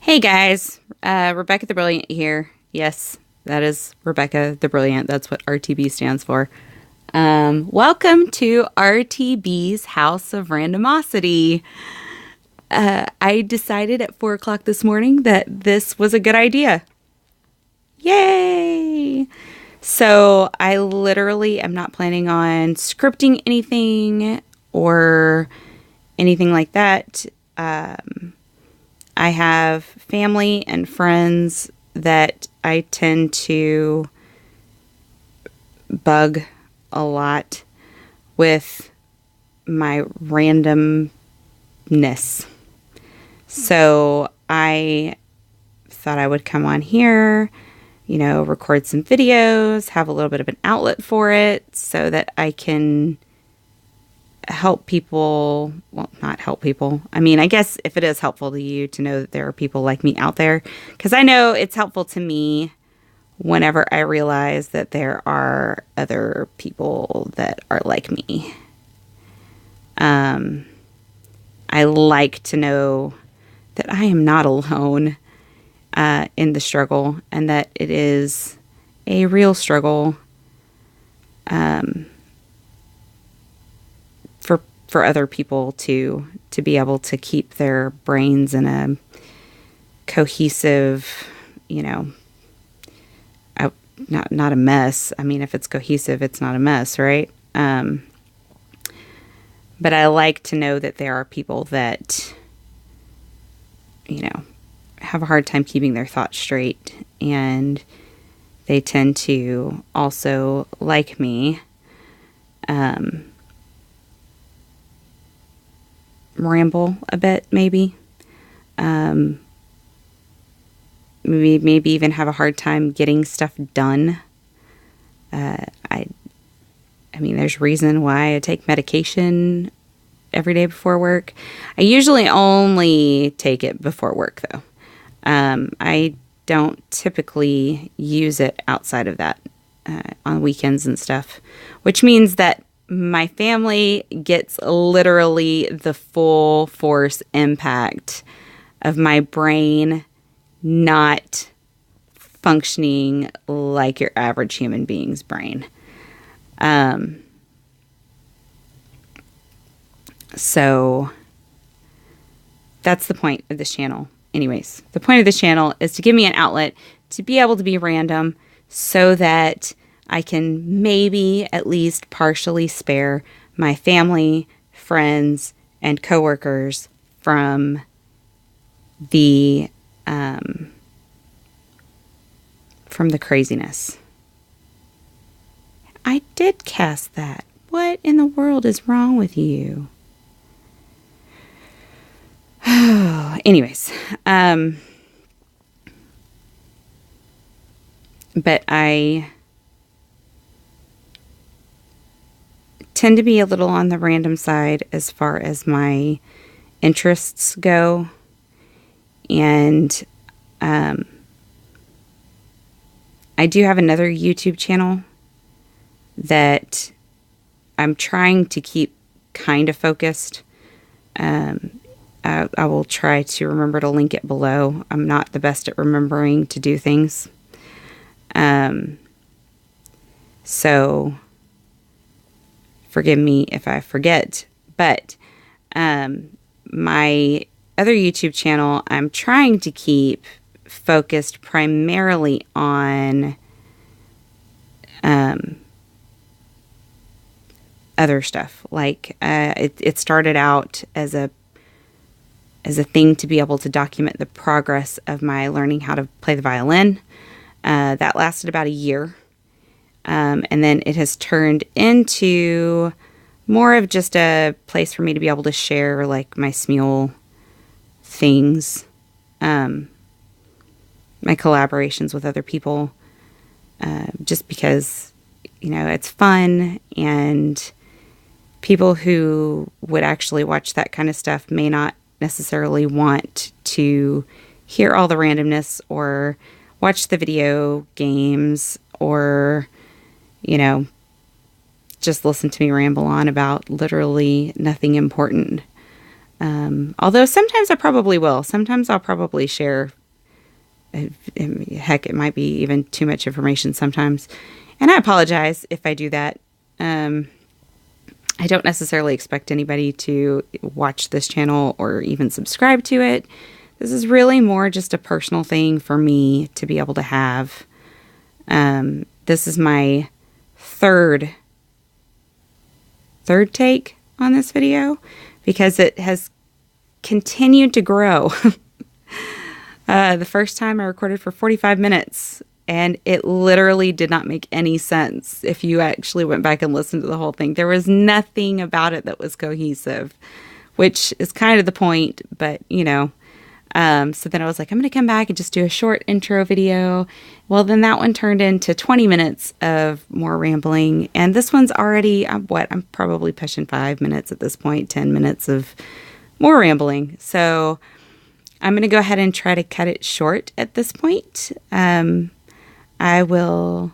Hey guys, Rebecca the Brilliant here. Yes, that is Rebecca the Brilliant. That's what RTB stands for. Welcome to RTB's House of Randomosity. I decided at 4 o'clock this morning that this was a good idea. Yay! So I literally am not planning on scripting anything or anything like that. I have family and friends that I tend to bug a lot with my randomness. So I thought I would come on here, record some videos, have a little bit of an outlet for it so that I can help people. Well, not help people. I mean, I guess if it is helpful to you to know that there are people like me out there, because I know it's helpful to me whenever I realize that there are other people that are like me. I like to know that I am not alone in the struggle and that it is a real struggle for other people to be able to keep their brains in a cohesive, not a mess. I mean, if it's cohesive, it's not a mess, right? But I like to know that there are people that, have a hard time keeping their thoughts straight, and they tend to also, like me, ramble a bit, maybe. Maybe even have a hard time getting stuff done. I mean, there's reason why I take medication every day before work. I usually only take it before work, though. I don't typically use it outside of that on weekends and stuff, which means that my family gets literally the full force impact of my brain not functioning like your average human being's brain. So that's the point of this channel. Anyways, the point of this channel is to give me an outlet to be able to be random so that I can maybe at least partially spare my family, friends, and coworkers from the craziness. I did cast that. What in the world is wrong with you? Anyways, but I tend to be a little on the random side as far as my interests go. And I do have another YouTube channel that I'm trying to keep kind of focused. I will try to remember to link it below. I'm not the best at remembering to do things. So forgive me if I forget. But my other YouTube channel, I'm trying to keep focused primarily on other stuff. Like it started out as a thing to be able to document the progress of my learning how to play the violin. That lasted about a year. And then it has turned into more of just a place for me to be able to share like my Smule things, my collaborations with other people, just because, it's fun, and people who would actually watch that kind of stuff may not necessarily want to hear all the randomness or watch the video games or, just listen to me ramble on about literally nothing important. Although sometimes I probably will. Sometimes I'll probably share. Heck, it might be even too much information sometimes. And I apologize if I do that. I don't necessarily expect anybody to watch this channel or even subscribe to it. This is really more just a personal thing for me to be able to have. This is my third take on this video because it has continued to grow. The first time I recorded for 45 minutes and it literally did not make any sense if you actually went back and listened to the whole thing. There was nothing about it that was cohesive, which is kind of the point, but you know. So then I was like, I'm going to come back and just do a short intro video. Well, then that one turned into 20 minutes of more rambling. And this one's already, I'm probably pushing 5 minutes at this point, 10 minutes of more rambling. So I'm going to go ahead and try to cut it short at this point. I will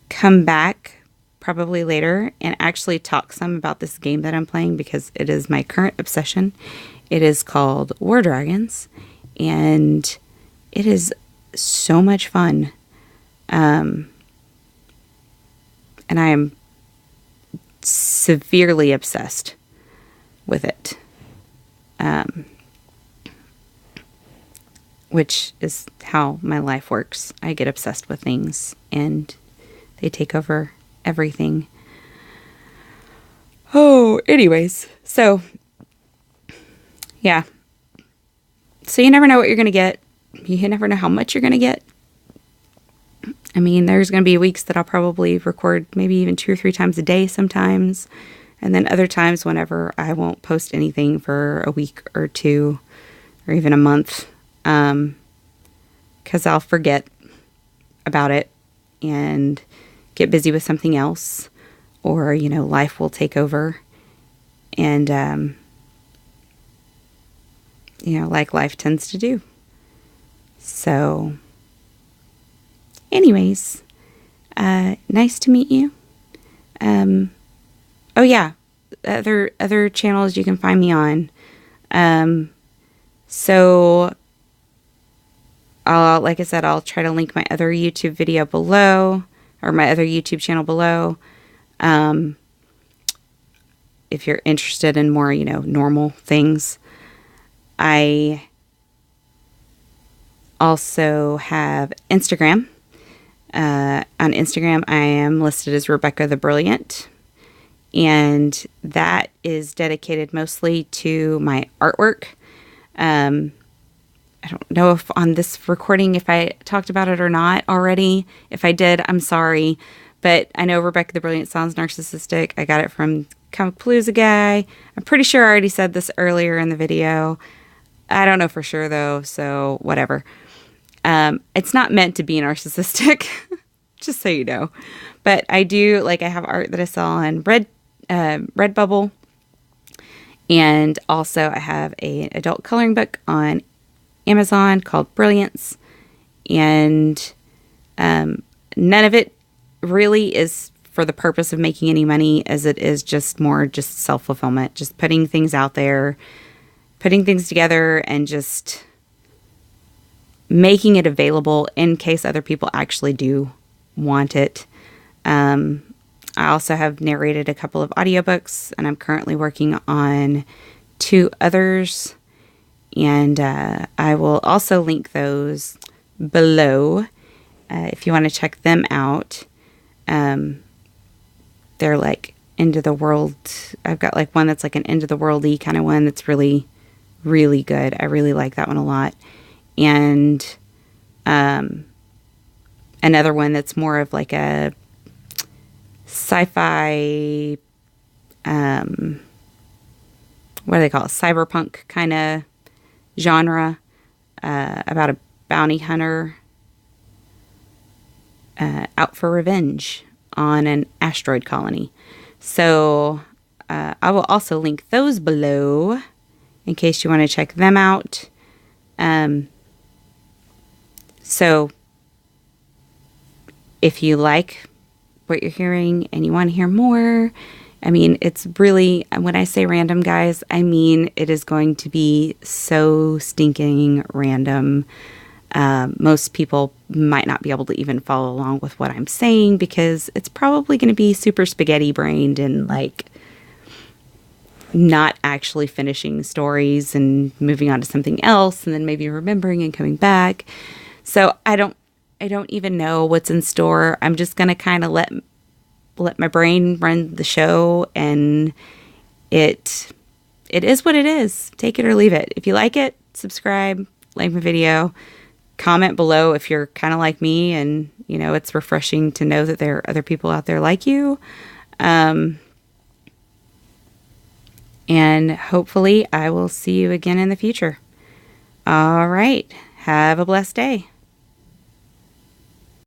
come back probably later and actually talk some about this game that I'm playing because it is my current obsession. It is called War Dragons, and it is so much fun. And I am severely obsessed with it. Which is how my life works. I get obsessed with things, and they take over everything. Oh, anyways, so yeah. So you never know what you're going to get. You never know how much you're going to get. I mean, there's going to be weeks that I'll probably record maybe even 2 or 3 times a day sometimes. And then other times whenever I won't post anything for a week or 2 or even a month. Because I'll forget about it and get busy with something else. Or, you know, life will take over. And, you know, like life tends to do. So, anyways, nice to meet you. Oh yeah, other channels you can find me on. So, like I said, I'll try to link my other YouTube video below, or my other YouTube channel below. If you're interested in more, you know, normal things. I also have Instagram. On Instagram, I am listed as Rebecca the Brilliant. And that is dedicated mostly to my artwork. I don't know if on this recording, if I talked about it or not already. If I did, I'm sorry. But I know Rebecca the Brilliant sounds narcissistic. I got it from Comic Palooza guy. I'm pretty sure I already said this earlier in the video. I don't know for sure though, so whatever. It's not meant to be narcissistic, just so you know. But I do, like, I have art that I sell on Redbubble, and also I have an adult coloring book on Amazon called Brilliance, and none of it really is for the purpose of making any money, as it is just more just self-fulfillment, just putting things out there, putting things together, and just making it available in case other people actually do want it. I also have narrated a couple of audiobooks, and I'm currently working on 2 others. And I will also link those below if you want to check them out. They're like end of the world. I've got like one that's like an end of the world-y kind of one that's really, really good. I really like that one a lot. And another one that's more of like a sci-fi, what do they call it? Cyberpunk kind of genre, about a bounty hunter out for revenge on an asteroid colony. So I will also link those below in case you want to check them out. So if you like what you're hearing and you want to hear more, I mean, it's really, when I say random, guys, I mean it is going to be so stinking random. Most people might not be able to even follow along with what I'm saying because it's probably going to be super spaghetti brained and like not actually finishing stories and moving on to something else and then maybe remembering and coming back. So I don't even know what's in store. I'm just going to kind of let my brain run the show, and it is what it is. Take it or leave it. If you like it, subscribe, like my video, comment below if you're kind of like me and, you know, it's refreshing to know that there are other people out there like you. And hopefully I will see you again in the future. All right. Have a blessed day.